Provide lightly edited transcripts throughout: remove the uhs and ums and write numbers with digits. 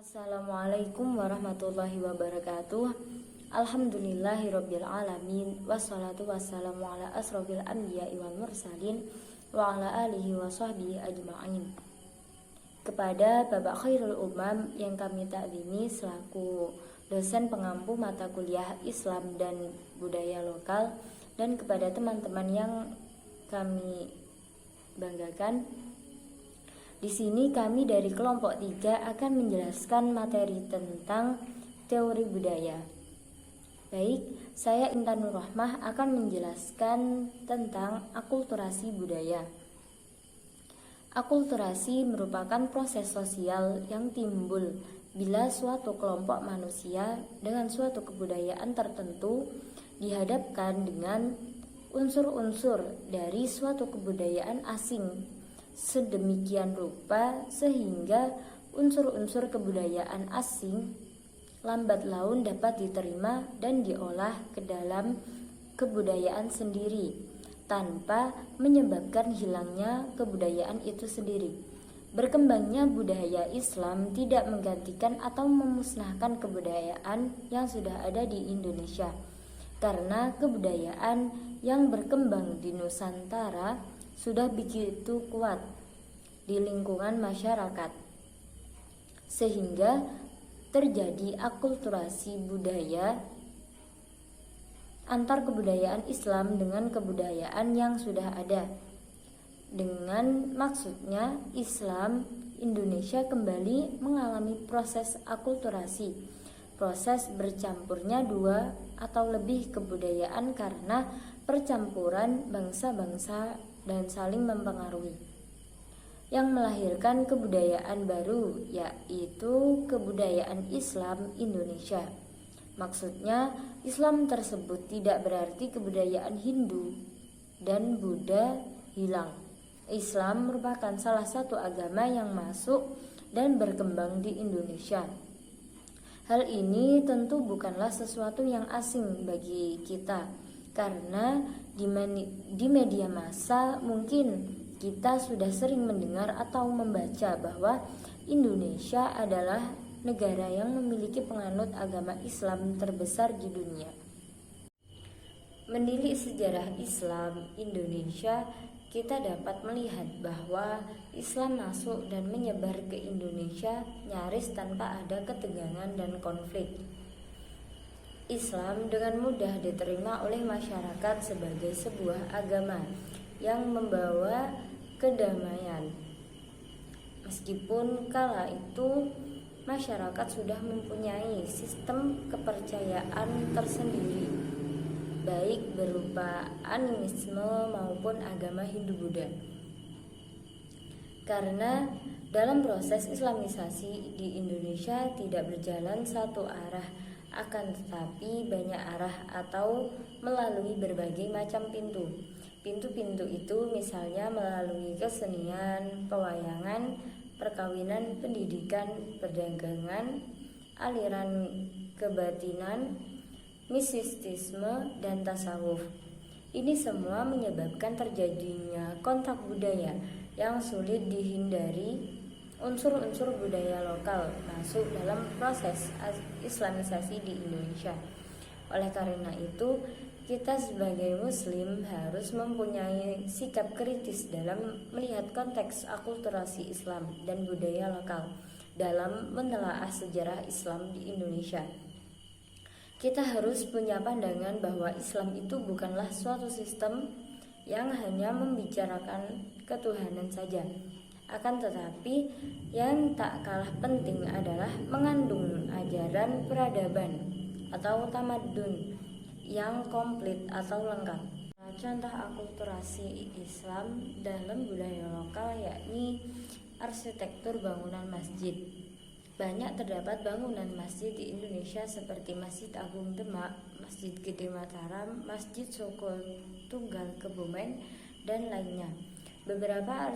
Assalamualaikum warahmatullahi wabarakatuh. Alhamdulillahirabbil alamin wassalatu wassalamu ala asrofil anbiya'i wal mursalin wa ala alihi wa sahbihi ajma'in. Kepada Bapak Khairul Umam yang kami takzimi selaku dosen pengampu mata kuliah Islam dan budaya lokal, dan kepada teman-teman yang kami banggakan, di sini kami dari kelompok 3 akan menjelaskan materi tentang teori budaya. Baik, saya Intan Nur Rahmah akan menjelaskan tentang akulturasi budaya. Akulturasi merupakan proses sosial yang timbul bila suatu kelompok manusia dengan suatu kebudayaan tertentu dihadapkan dengan unsur-unsur dari suatu kebudayaan asing sedemikian rupa sehingga unsur-unsur kebudayaan asing lambat laun dapat diterima dan diolah ke dalam kebudayaan sendiri tanpa menyebabkan hilangnya kebudayaan itu sendiri. Berkembangnya budaya Islam tidak menggantikan atau memusnahkan kebudayaan yang sudah ada di Indonesia, karena kebudayaan yang berkembang di Nusantara sudah begitu kuat di lingkungan masyarakat, sehingga terjadi akulturasi budaya antar kebudayaan Islam dengan kebudayaan yang sudah ada. Dengan maksudnya Islam Indonesia kembali mengalami proses akulturasi, proses bercampurnya dua atau lebih kebudayaan karena percampuran bangsa-bangsa dan saling mempengaruhi, yang melahirkan kebudayaan baru, yaitu kebudayaan Islam Indonesia. Maksudnya, Islam tersebut tidak berarti kebudayaan Hindu dan Buddha hilang. Islam merupakan salah satu agama yang masuk dan berkembang di Indonesia. Hal ini tentu bukanlah sesuatu yang asing bagi kita, karena di media massa mungkin kita sudah sering mendengar atau membaca bahwa Indonesia adalah negara yang memiliki penganut agama Islam terbesar di dunia. Menilik sejarah Islam Indonesia, kita dapat melihat bahwa Islam masuk dan menyebar ke Indonesia nyaris tanpa ada ketegangan dan konflik. Islam dengan mudah diterima oleh masyarakat sebagai sebuah agama yang membawa kedamaian. Meskipun kala itu masyarakat sudah mempunyai sistem kepercayaan tersendiri, baik berupa animisme maupun agama Hindu-Buddha. Karena dalam proses Islamisasi di Indonesia tidak berjalan satu arah, akan tetapi banyak arah atau melalui berbagai macam pintu. Pintu-pintu itu misalnya melalui kesenian, pewayangan, perkawinan, pendidikan, perdagangan, aliran kebatinan, mistisisme, dan tasawuf. Ini semua menyebabkan terjadinya kontak budaya yang sulit dihindari. Unsur-unsur budaya lokal masuk dalam proses Islamisasi di Indonesia. Oleh karena itu, kita sebagai Muslim harus mempunyai sikap kritis dalam melihat konteks akulturasi Islam dan budaya lokal dalam menelaah sejarah Islam di Indonesia. Kita harus punya pandangan bahwa Islam itu bukanlah suatu sistem yang hanya membicarakan ketuhanan saja. Akan tetapi yang tak kalah penting adalah mengandung ajaran peradaban atau tamadun yang komplit atau lengkap. Contoh akulturasi Islam dalam budaya lokal yakni arsitektur bangunan masjid. Banyak terdapat bangunan masjid di Indonesia seperti Masjid Agung Demak, Masjid Gede Mataram, Masjid Soko Tunggal Kebumen, dan lainnya. Beberapa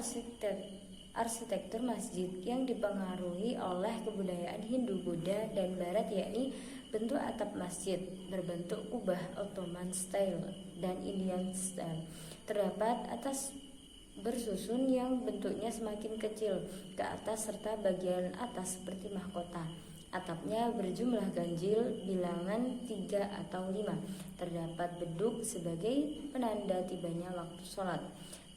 arsitektur masjid yang dipengaruhi oleh kebudayaan Hindu, Buddha, dan Barat yakni bentuk atap masjid berbentuk kubah Ottoman style dan Indian style. Terdapat atas bersusun yang bentuknya semakin kecil ke atas serta bagian atas seperti mahkota. Atapnya berjumlah ganjil bilangan 3 atau 5. Terdapat beduk sebagai penanda tibanya waktu sholat.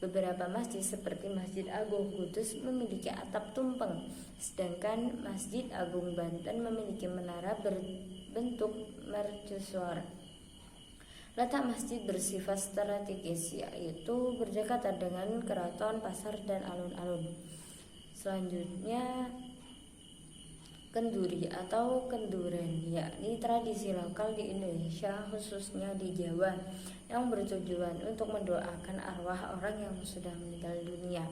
Beberapa masjid seperti Masjid Agung Kudus memiliki atap tumpeng, sedangkan Masjid Agung Banten memiliki menara berbentuk mercusuar. Letak masjid bersifat strategis, yaitu berdekatan dengan keraton, pasar, dan alun-alun. Selanjutnya, kenduri atau kenduren, yakni tradisi lokal di Indonesia khususnya di Jawa yang bertujuan untuk mendoakan arwah orang yang sudah meninggal dunia.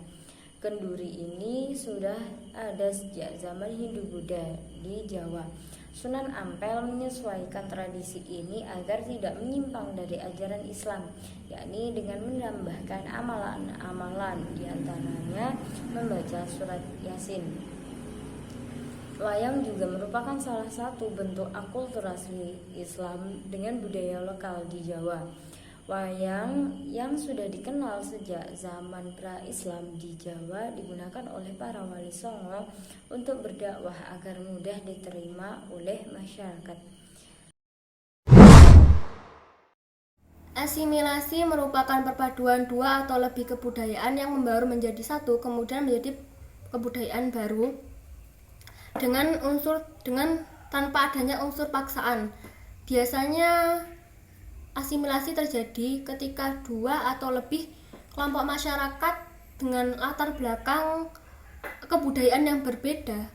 Kenduri ini sudah ada sejak zaman Hindu-Buddha di Jawa. Sunan Ampel menyesuaikan tradisi ini agar tidak menyimpang dari ajaran Islam, yakni dengan menambahkan amalan-amalan, diantaranya membaca surat Yasin. Wayang juga merupakan salah satu bentuk akulturasi Islam dengan budaya lokal di Jawa. Wayang yang sudah dikenal sejak zaman pra-Islam di Jawa digunakan oleh para wali songo untuk berdakwah agar mudah diterima oleh masyarakat. Asimilasi merupakan perpaduan dua atau lebih kebudayaan yang membaur menjadi satu, kemudian menjadi kebudayaan baru dengan tanpa adanya unsur paksaan. Biasanya asimilasi terjadi ketika dua atau lebih kelompok masyarakat dengan latar belakang kebudayaan yang berbeda.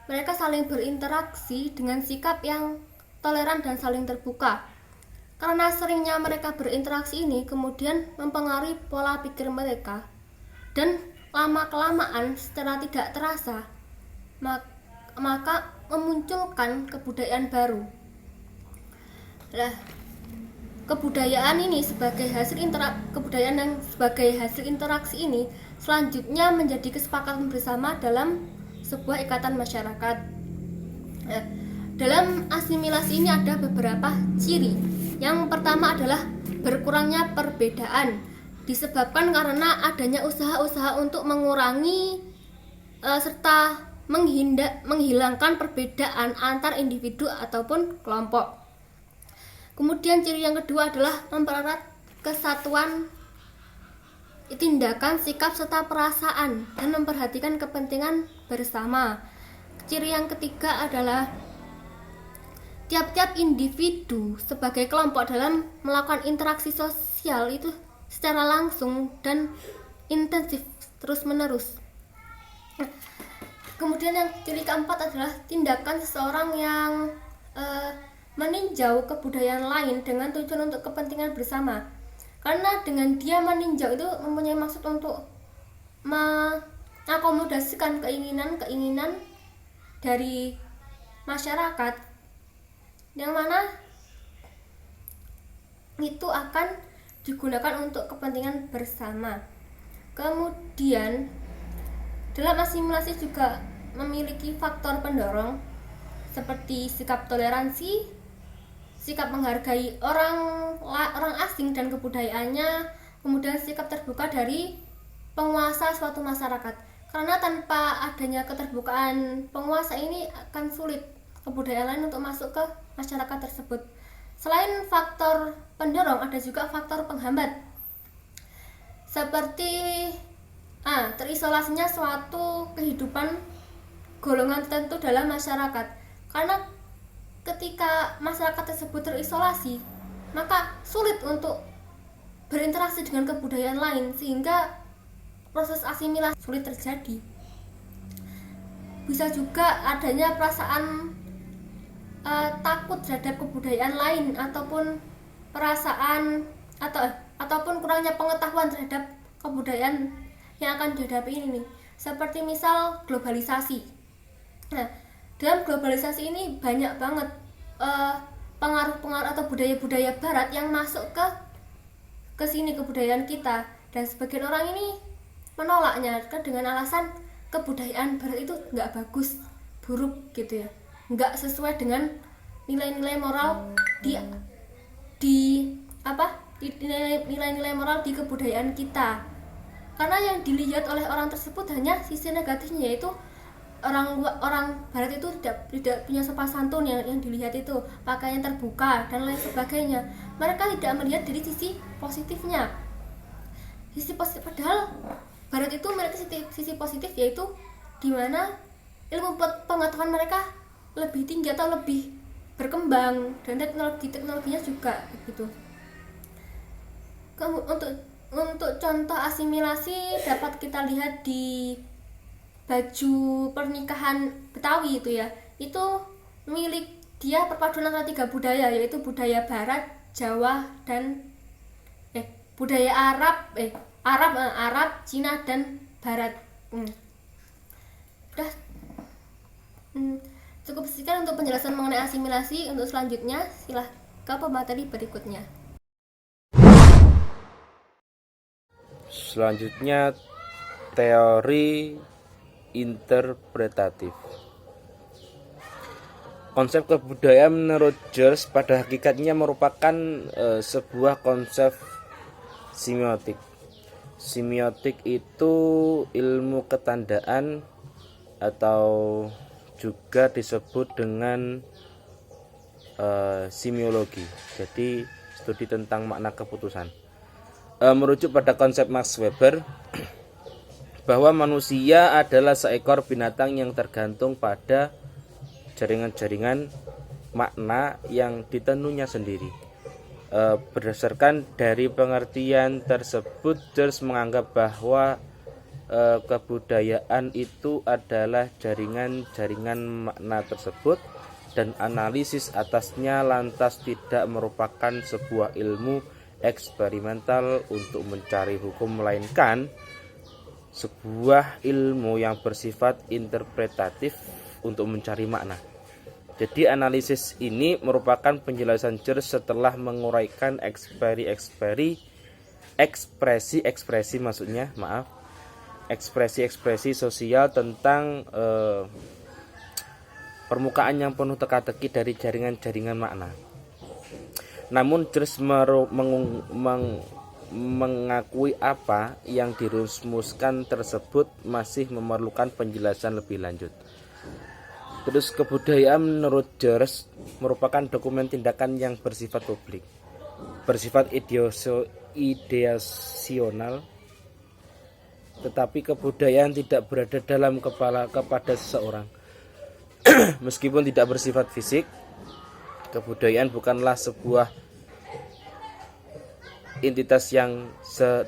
Mereka saling berinteraksi dengan sikap yang toleran dan saling terbuka. Karena seringnya mereka berinteraksi ini kemudian mempengaruhi pola pikir mereka, dan lama-kelamaan secara tidak terasa maka memunculkan kebudayaan baru. Kebudayaan yang sebagai hasil interaksi ini selanjutnya menjadi kesepakatan bersama dalam sebuah ikatan masyarakat. Dalam asimilasi ini ada beberapa ciri. Yang pertama adalah berkurangnya perbedaan, disebabkan karena adanya usaha-usaha untuk mengurangi serta menghilangkan perbedaan antar individu ataupun kelompok. Kemudian ciri yang kedua adalah mempererat kesatuan tindakan, sikap, serta perasaan dan memperhatikan kepentingan bersama. Ciri yang ketiga adalah tiap-tiap individu sebagai kelompok dalam melakukan interaksi sosial itu secara langsung dan intensif terus-menerus. Kemudian yang ciri keempat adalah tindakan seseorang yang meninjau kebudayaan lain dengan tujuan untuk kepentingan bersama. Karena dengan dia meninjau itu mempunyai maksud untuk mengakomodasikan keinginan-keinginan dari masyarakat, yang mana itu akan digunakan untuk kepentingan bersama. Kemudian dalam asimilasi juga memiliki faktor pendorong seperti sikap toleransi, sikap menghargai orang asing dan kebudayaannya, kemudian sikap terbuka dari penguasa suatu masyarakat. Karena tanpa adanya keterbukaan penguasa ini akan sulit kebudayaan lain untuk masuk ke masyarakat tersebut. Selain faktor pendorong, ada juga faktor penghambat, seperti terisolasinya suatu kehidupan golongan tertentu dalam masyarakat. Karena ketika masyarakat tersebut terisolasi, maka sulit untuk berinteraksi dengan kebudayaan lain, sehingga proses asimilasi sulit terjadi. Bisa juga adanya perasaan takut terhadap kebudayaan lain, ataupun perasaan ataupun kurangnya pengetahuan terhadap kebudayaan yang akan dihadapi ini, seperti misal globalisasi. Nah, dalam globalisasi ini banyak banget pengaruh-pengaruh atau budaya-budaya barat yang masuk ke sini, kebudayaan kita, dan sebagian orang ini menolaknya dengan alasan kebudayaan barat itu nggak bagus, buruk gitu ya, nggak sesuai dengan nilai-nilai moral nilai-nilai moral di kebudayaan kita. karena yang dilihat oleh orang tersebut hanya sisi negatifnya, yaitu orang barat itu tidak punya sopan santun, yang dilihat itu pakaian terbuka dan lain sebagainya. Mereka tidak melihat dari sisi positifnya, padahal barat itu memiliki sisi positif, yaitu dimana ilmu pengetahuan mereka lebih tinggi atau lebih berkembang, dan teknologinya juga gitu. Untuk contoh asimilasi dapat kita lihat di baju pernikahan Betawi itu ya, itu milik dia perpaduan antara 3 budaya, yaitu budaya Barat, Jawa, dan budaya Arab, Cina, dan Barat. Udah cukup sekian untuk penjelasan mengenai asimilasi. Untuk selanjutnya silah ke pemateri berikutnya. Selanjutnya teori interpretatif. Konsep kebudayaan menurut George pada hakikatnya merupakan sebuah konsep semiotik. Semiotik itu ilmu ketandaan atau juga disebut dengan semiologi. Jadi studi tentang makna keputusan. Merujuk pada konsep Max Weber bahwa manusia adalah seekor binatang yang tergantung pada jaringan-jaringan makna yang ditentunya sendiri. Berdasarkan dari pengertian tersebut, George menganggap bahwa kebudayaan itu adalah jaringan-jaringan makna tersebut, dan analisis atasnya lantas tidak merupakan sebuah ilmu eksperimental untuk mencari hukum, melainkan sebuah ilmu yang bersifat interpretatif untuk mencari makna. Jadi analisis ini merupakan penjelasan George setelah menguraikan ekspresi sosial tentang permukaan yang penuh teka-teki dari jaringan-jaringan makna. Namun George mengakui apa yang dirumuskan tersebut masih memerlukan penjelasan lebih lanjut. Terus kebudayaan menurut George merupakan dokumen tindakan yang bersifat publik, bersifat ideasional, tetapi kebudayaan tidak berada dalam kepala kepada seseorang. Meskipun tidak bersifat fisik, kebudayaan bukanlah sebuah entitas yang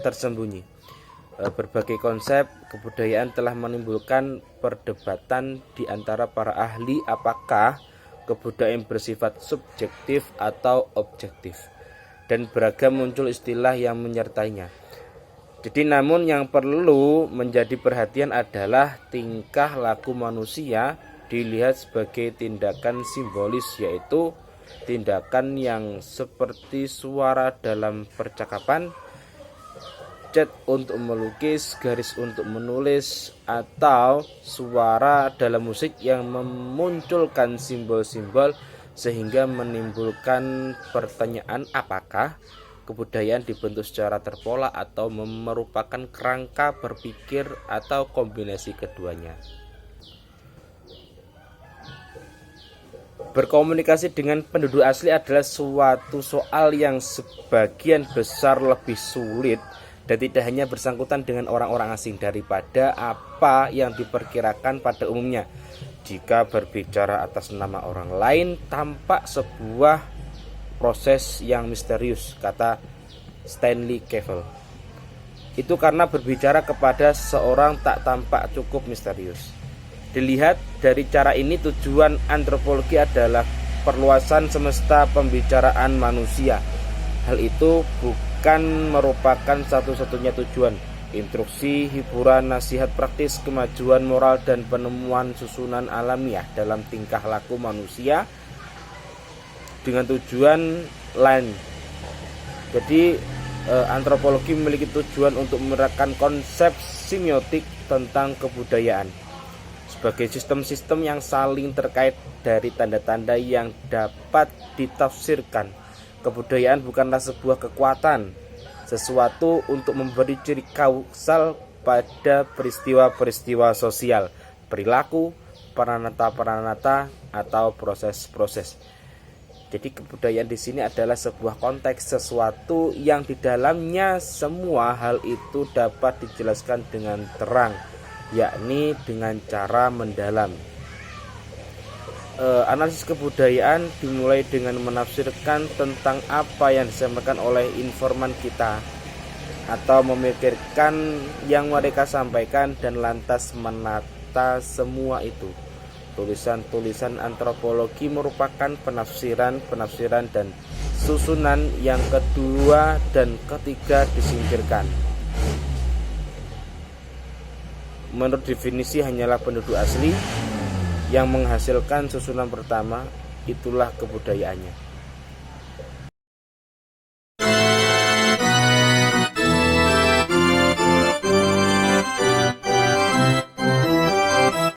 tersembunyi. Berbagai konsep kebudayaan telah menimbulkan perdebatan di antara para ahli apakah kebudayaan bersifat subjektif atau objektif, dan beragam muncul istilah yang menyertainya. Jadi namun yang perlu menjadi perhatian adalah tingkah laku manusia dilihat sebagai tindakan simbolis, yaitu tindakan yang seperti suara dalam percakapan, cat untuk melukis, garis untuk menulis, atau suara dalam musik yang memunculkan simbol-simbol sehingga menimbulkan pertanyaan apakah kebudayaan dibentuk secara terpola atau merupakan kerangka berpikir atau kombinasi keduanya. Berkomunikasi dengan penduduk asli adalah suatu soal yang sebagian besar lebih sulit dan tidak hanya bersangkutan dengan orang-orang asing daripada apa yang diperkirakan pada umumnya. Jika berbicara atas nama orang lain tampak sebuah proses yang misterius, kata Stanley Cavell. Itu karena berbicara kepada seorang tak tampak cukup misterius. Dilihat dari cara ini, tujuan antropologi adalah perluasan semesta pembicaraan manusia. Hal itu bukan merupakan satu-satunya tujuan. Instruksi, hiburan, nasihat praktis, kemajuan moral, dan penemuan susunan alamiah dalam tingkah laku manusia dengan tujuan lain. Jadi antropologi memiliki tujuan untuk menerapkan konsep semiotik tentang kebudayaan sebagai sistem-sistem yang saling terkait dari tanda-tanda yang dapat ditafsirkan. Kebudayaan bukanlah sebuah kekuatan sesuatu untuk memberi ciri kausal pada peristiwa-peristiwa sosial, perilaku, peranata-peranata, atau proses-proses. Jadi kebudayaan di sini adalah sebuah konteks sesuatu yang di dalamnya semua hal itu dapat dijelaskan dengan terang, yakni dengan cara mendalam. Analisis kebudayaan dimulai dengan menafsirkan tentang apa yang disampaikan oleh informan kita atau memikirkan yang mereka sampaikan dan lantas menata semua itu. Tulisan-tulisan antropologi merupakan penafsiran dan susunan yang kedua dan ketiga disingkirkan. Menurut definisi hanyalah penduduk asli yang menghasilkan susunan pertama, itulah kebudayaannya.